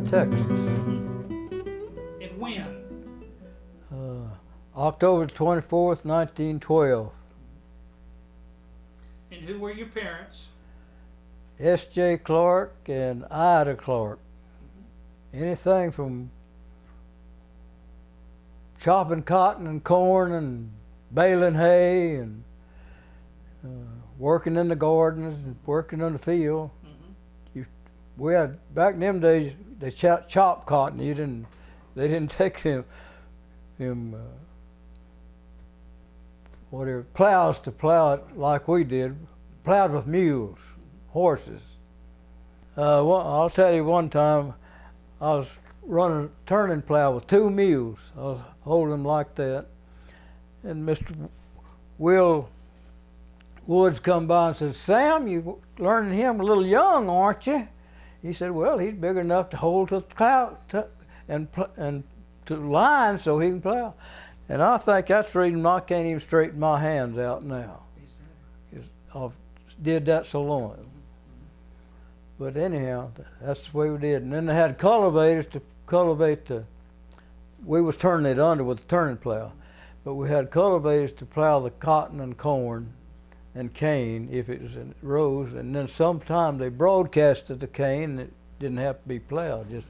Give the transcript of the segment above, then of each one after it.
Texas. And when? October 24th, 1912. And who were your parents? S.J. Clark and Ida Clark. Anything from chopping cotton and corn and baling hay and working in the gardens and working on the field. We had, back in them days, they chopped cotton. They didn't take him whatever plows to plow it like we did. Plowed with mules, horses. I'll tell you, one time I was running a turning plow with 2 mules. I was holding them like that, and Mr. Will Woods come by and said, "Sam, you learning him a little young, aren't you?" He said, "Well, he's big enough to hold to the plow and to line so he can plow." And I think that's the reason I can't even straighten my hands out now. I did that so long. But anyhow, that's the way we did. And then they had cultivators to cultivate we was turning it under with the turning plow. But we had cultivators to plow the cotton and corn and cane if it was in rows. And then sometimes they broadcasted the cane and it didn't have to be plowed, just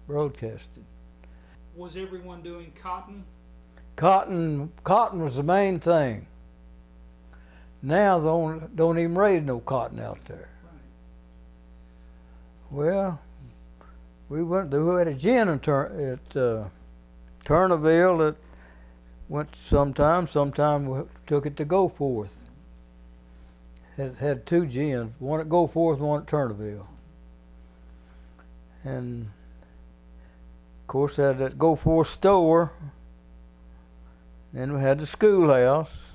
broadcasted. Was everyone doing cotton? Cotton was the main thing. Now they don't even raise no cotton out there. Right. Well, we had a gin at Turnerville that went sometime we took it to Goforth. Had 2 gins, one at Goforth, one at Turnerville. And of course had that Goforth store. Then we had the schoolhouse.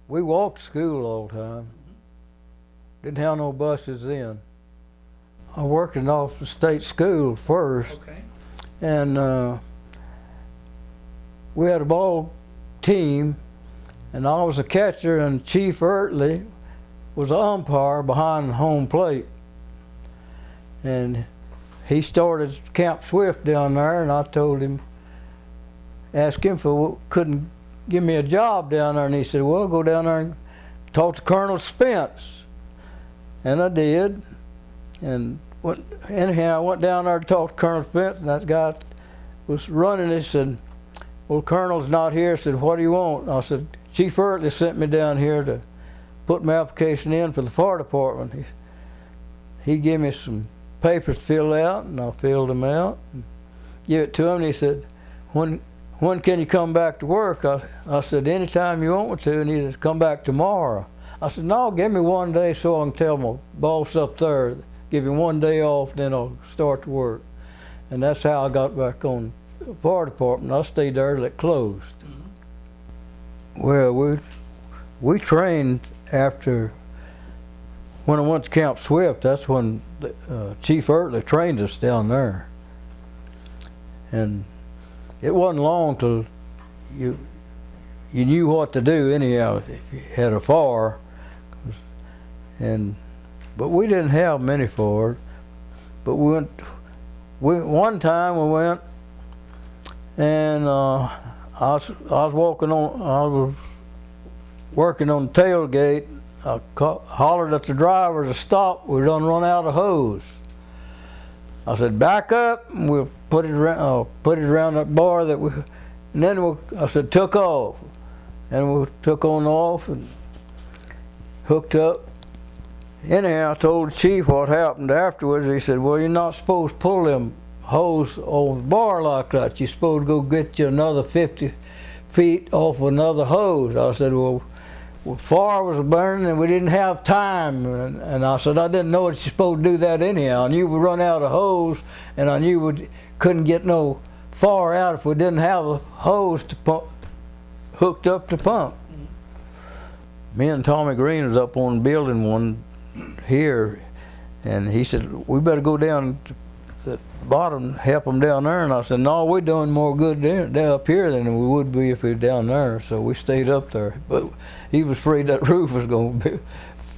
We walked to school all the time. Didn't have no buses then. I worked in off the state school first. Okay. And we had a ball team, and I was a catcher, and Chief Ertley was an umpire behind the home plate. And he started Camp Swift down there, and I told him, asked him if couldn't give me a job down there, and he said, "Well, go down there and talk to Colonel Spence." And I did, and anyhow, I went down there to talk to Colonel Spence, and that guy was running. He said, "Well, Colonel's not here." I said, "What do you want?" I said, "Chief Ertley sent me down here to put my application in for the fire department." He gave me some papers to fill out, and I filled them out and gave it to him, and he said, when can you come back to work? I said, "Anytime you want me to," and he said, "Come back tomorrow." I said, "No, give me 1 day so I can tell my boss up there, give me 1 day off, then I'll start to work." And that's how I got back on the fire department. I stayed there till it closed. Mm-hmm. Well, we trained after, when I went to Camp Swift, that's when Chief Ertley trained us down there. And it wasn't long till you knew what to do anyhow if you had a fire. But we didn't have many fires. But one time we went, and I was working on the tailgate. I hollered at the driver to stop. We done run out of hose. I said, "Back up," and we'll put it around that bar that we. And then I said, "Took off," and we took on off and hooked up. Anyhow, I told the chief what happened afterwards. He said, "Well, you're not supposed to pull them hose on the bar like that. You're supposed to go get you another 50 feet off another hose." I said, "Well, fire was burning and we didn't have time," and I said, "I didn't know that you're supposed to do that anyhow. I knew we run out of hose, and I knew we couldn't get no fire out if we didn't have a hose to pump, hooked up to pump." Mm-hmm. Me and Tommy Green was up on the building one here, and he said, "We better go down to the bottom, help them down there." And I said, "No, we're doing more good down up here than we would be if we were down there." So we stayed up there. But he was afraid that roof was going to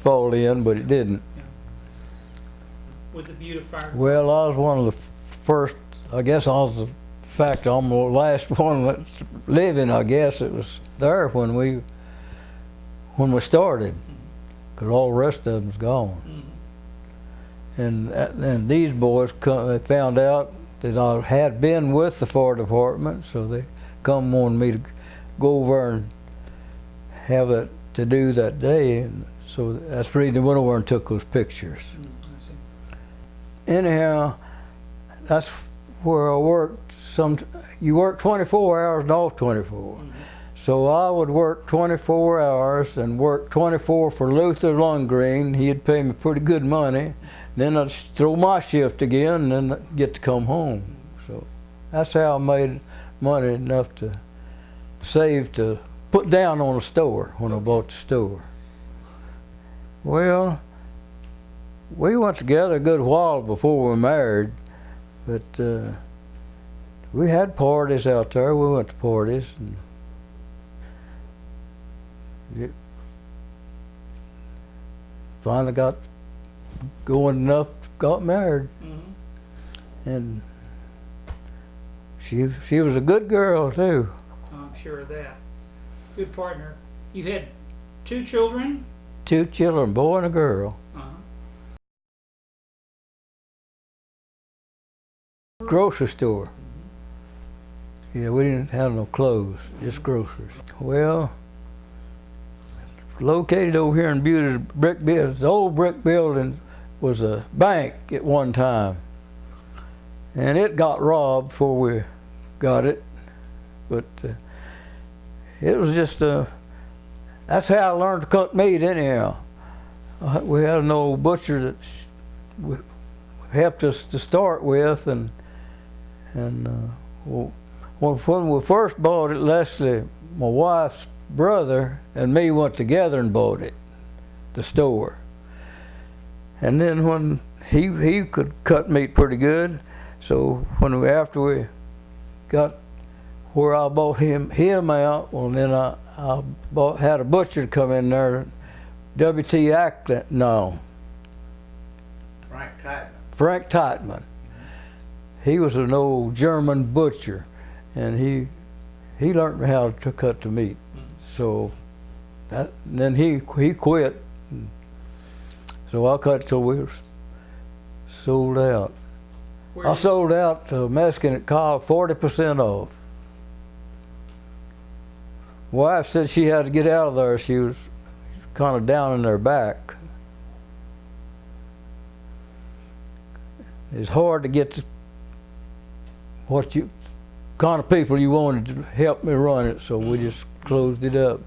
fall in, but it didn't. with the Butte Fire? Well, I was one of the first. I guess I was the fact I'm the last one that's living. I guess it was there when we started, because all the rest of them's gone. And these boys they found out that I had been with the fire department, so they come wanted me to go over and have it to do that day, and so that's the reason they went over and took those pictures. I see. Anyhow, that's where I worked. You work 24 hours and off 24. So I would work 24 hours and work 24 for Luther Lundgren. He'd pay me pretty good money. Then I'd throw my shift again, and then I'd get to come home. So that's how I made money enough to save to put down on a store when I bought the store. Well, we went together a good while before we were married, but we had parties out there. We went to parties. And finally got going enough, got married. And she was a good girl too. I'm sure of that. Good partner. You had 2 children? 2 children, a boy and a girl. Grocery store. Yeah, we didn't have no clothes, just groceries. Well, located over here in Butte, the old brick building was a bank at one time, and it got robbed before we got it. But it was just that's how I learned to cut meat. Anyhow, we had an old butcher that helped us to start with, and when we first bought it, Leslie, my wife's brother, and me went together and bought it, the store. And then when he could cut meat pretty good, so after we got where I bought him out, well then I had a butcher come in there, W.T. Ackland, no. Frank Titman. He was an old German butcher, and he learned me how to cut the meat. So then he quit. So I cut till we was sold out. I sold out to a Mexican at Kyle 40% off. Wife said she had to get out of there. She was kind of down in their back. It's hard to get what kind of people you wanted to help me run it, so we just closed it up.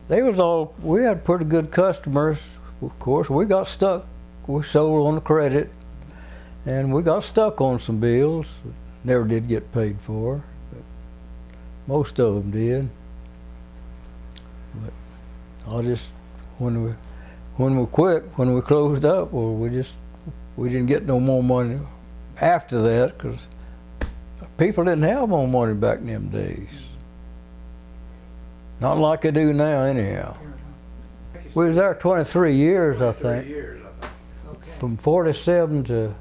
We had pretty good customers. Of course, we got stuck. We sold on the credit, and we got stuck on some bills. Never did get paid for, but most of them did. But when we quit, when we closed up, well, we didn't get no more money after that, because people didn't have more money back in them days. Not like they do now, anyhow. We was there 23 years, I think. From 47 to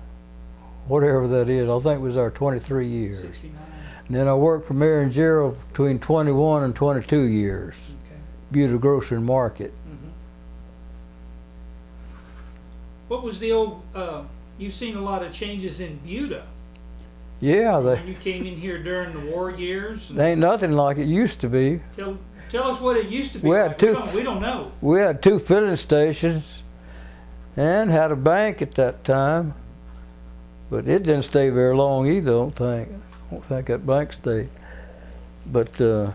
whatever that is. I think we was there 23 years. 69. And then I worked for Mary and Gerald between 21 and 22 years. Okay. Butte Grocery and Market. What was the old, you've seen a lot of changes in Butte. Yeah, When you came in here during the war years. they ain't nothing like it used to be. Tell us what it used to be We like. had We don't know. We had 2 filling stations and had a bank at that time, but it didn't stay very long either, I don't think that bank stayed. But I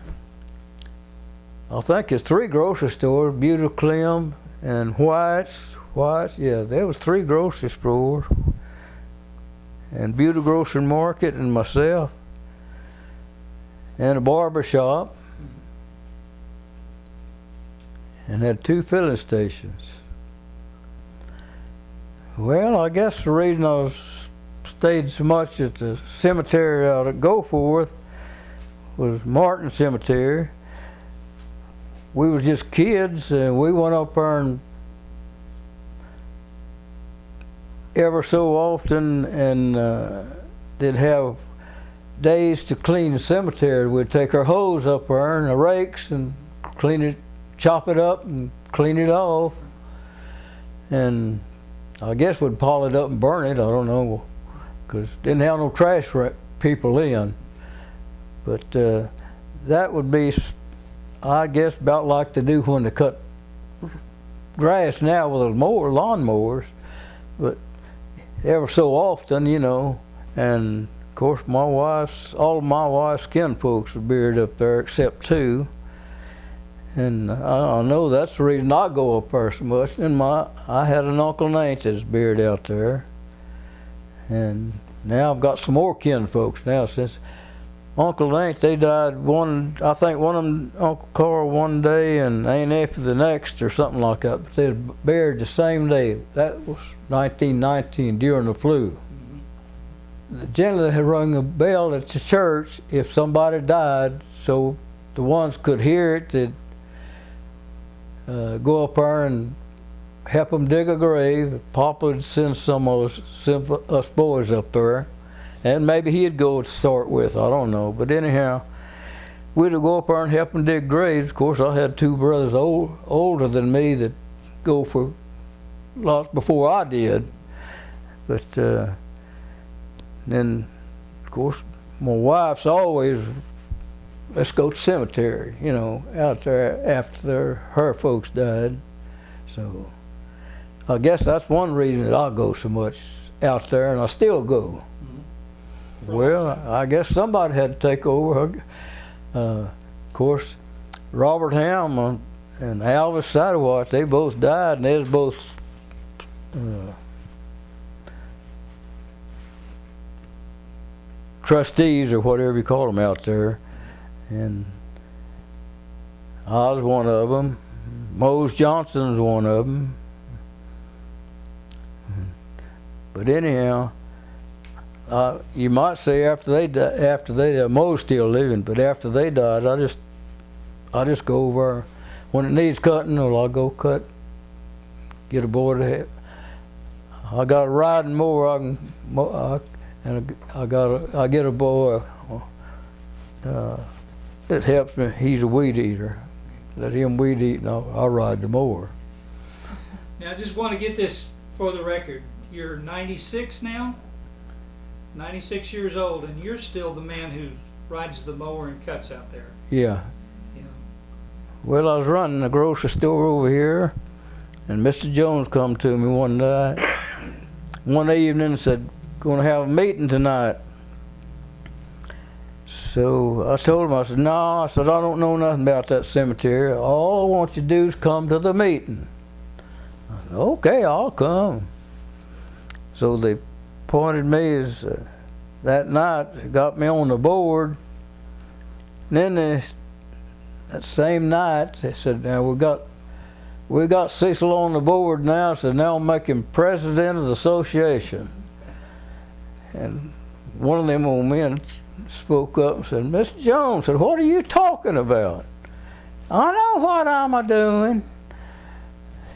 think it's 3 grocery stores, Butte, Clem, and White's, yeah, there was 3 grocery stores. And Butte Grocery and Market and myself, and a barber shop, and had 2 filling stations. Well, I guess the reason I stayed so much at the cemetery out at Goforth was Martin Cemetery. We was just kids, and we went up there, and ever so often, and they'd have days to clean the cemetery. We'd take our hose up there and the rakes and clean it, chop it up and clean it off. And I guess we'd pile it up and burn it, I don't know, because didn't have no trash people in. But that would be, I guess, about like they do when they cut grass now with lawnmowers. But ever so often, you know, and of course all of my wife's kinfolks are buried up there except two. And I know that's the reason I go up there so much. And I had an uncle and aunt that's buried out there. And now I've got some more kinfolks now since Uncle and Aunt, they died I think one of them, Uncle Carl one day and Aunt Effie the next or something like that. But they was buried the same day. That was 1919 during the flu. Generally had rung a bell at the church if somebody died, so the ones could hear it, they'd go up there and help them dig a grave. Papa would send us boys up there. And maybe he'd go to start with, I don't know. But anyhow, we'd go up there and help them dig graves. Of course, I had two brothers older than me that go for lots before I did. But then, of course, my wife's always, let's go to the cemetery, you know, out there after her folks died. So I guess that's one reason that I go so much out there, and I still go. Well, I guess somebody had to take over. Of course, Robert Ham and Alvis Satterwhite, they both died, and they was both trustees or whatever you call them out there. And I was one of them. Mose Johnson was one of them. But anyhow, you might say after they died, Mo's still living, but after they died, I just go over when it needs cutting. Well, I'll go cut, get a boy to help. I got a riding mower. I get a boy that helps me. He's a weed eater. Let him weed eat, and I'll ride the mower. Now, I just want to get this for the record. You're 96 now. 96 years old, and you're still the man who rides the mower and cuts out there. Yeah. Yeah. Well, I was running a grocery store over here, and Mr. Jones come to me one evening and said, "Going to have a meeting tonight." So I told him, I said, "No," I said, "I don't know nothing about that cemetery. All I want you to do is come to the meeting." I said, "Okay, I'll come." So they appointed me as that night, got me on the board. And then that same night, they said, "Now we got Cecil on the board now." So now I'm making president of the association. And one of them old men spoke up and said, "Mr. Jones," said, "what are you talking about?" "I know what I'm doing."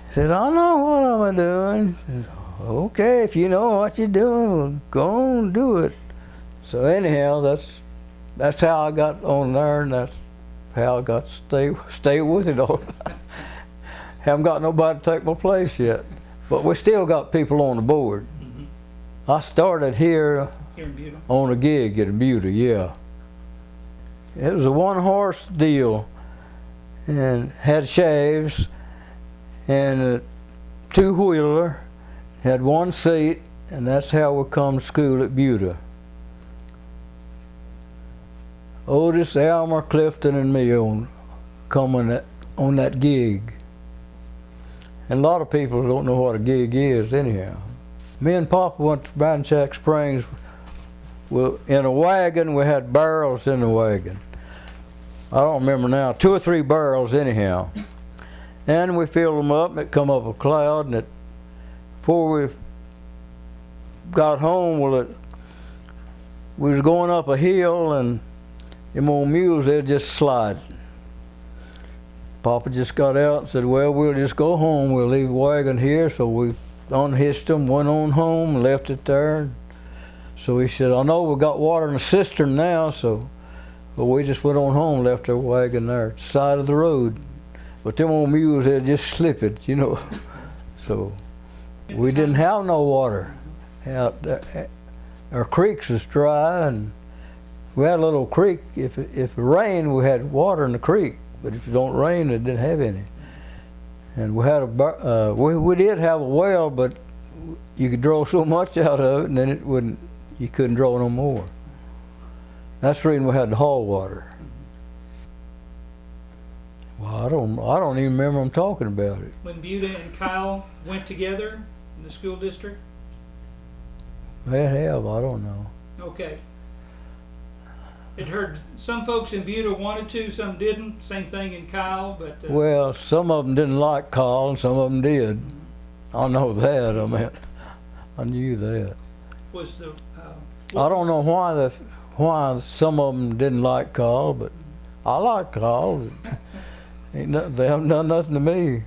He said, "I know what I'm doing." Said, "Okay, if you know what you're doing, go on, do it." So anyhow, that's how I got on there, and that's how I got to stay with it all. Haven't got nobody to take my place yet, but we still got people on the board. I started here in Buda. On a gig in Buda, yeah. It was a one-horse deal, and had shaves, and a two-wheeler, had one seat, and that's how we come to school at Buda. Otis, Elmer, Clifton, and me coming on that gig. And a lot of people don't know what a gig is anyhow. Me and Papa went to Banchack Springs. Well, in a wagon, we had barrels in the wagon. I don't remember now, 2 or 3 barrels anyhow. And we filled them up, and it come up a cloud, and before we got home, we was going up a hill, and them old mules, they'd just slide. Papa just got out and said, "Well, we'll just go home. We'll leave the wagon here." So we unhitched them, went on home, left it there. So he said, I know we got water in the cistern now, so but we just went on home, left our wagon there at the side of the road. But them old mules, they'd just slip it, you know. So we didn't have no water out there. Our creeks was dry, and we had a little creek. If it rained, we had water in the creek. But if it don't rain, it didn't have any. And we had we did have a well, but you could draw so much out of it, and then you couldn't draw no more. That's the reason we had to haul water. Well, I don't even remember them talking about it. When Buda and Kyle went together in the school district? May have, I don't know. Okay. It heard some folks in Buda wanted to, some didn't. Same thing in Kyle, but Well, some of them didn't like Kyle, and some of them did. I know that. I mean, I knew that. was the I don't know why some of them didn't like Kyle, but I like Kyle. They haven't done nothing to me.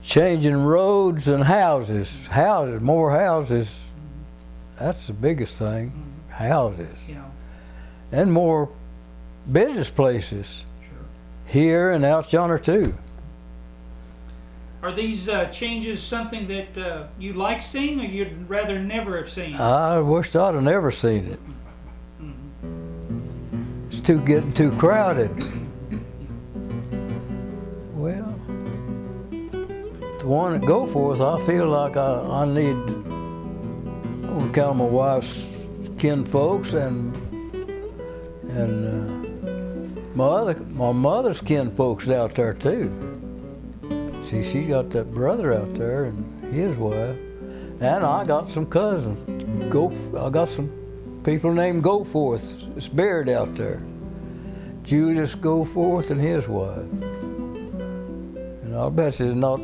Changing roads and houses, more houses. That's the biggest thing, houses. Yeah, And more business places, sure. here and out yonder too. Are these changes something that you like seeing, or you'd rather never have seen? I wished I'd have never seen it. It's getting too crowded. Well, the one at Goforth, I feel like I need, on account of my wife's kin folks and my mother's kin folks out there too. See, she's got that brother out there and his wife, and I got some cousins. I got some people named Goforth. It's buried out there. Julius Goforth and his wife. And I bet there's not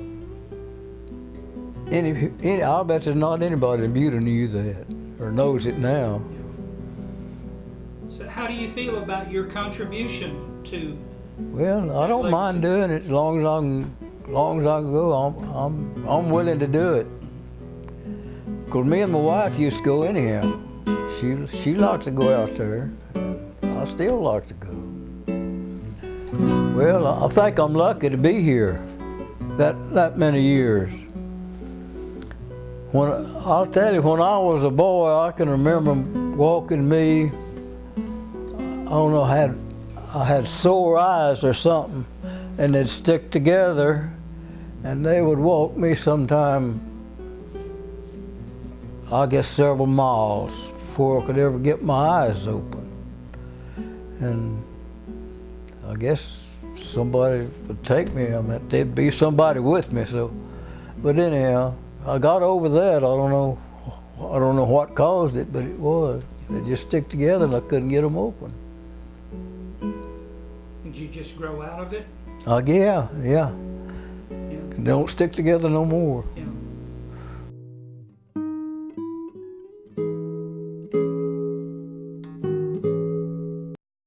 I bet there's not anybody in Buda knew that or knows it now. So how do you feel about your contribution to? Well, I don't mind doing it as long as I can go. I'm willing to do it. 'Cause me and my wife used to go anyhow. She liked to go out there. I still like to go. Well, I think I'm lucky to be here that many years. I'll tell you, when I was a boy, I can remember walking me. I don't know, I had sore eyes or something, and they'd stick together, and they would walk me sometime, I guess several miles before I could ever get my eyes open. And I guess somebody would take me. I mean, there'd be somebody with me. So, but anyhow, I got over that. I don't know what caused it, but it was. They just stick together, and I couldn't get them open. Did you just grow out of it? Yeah. Yeah. They don't stick together no more. Yeah.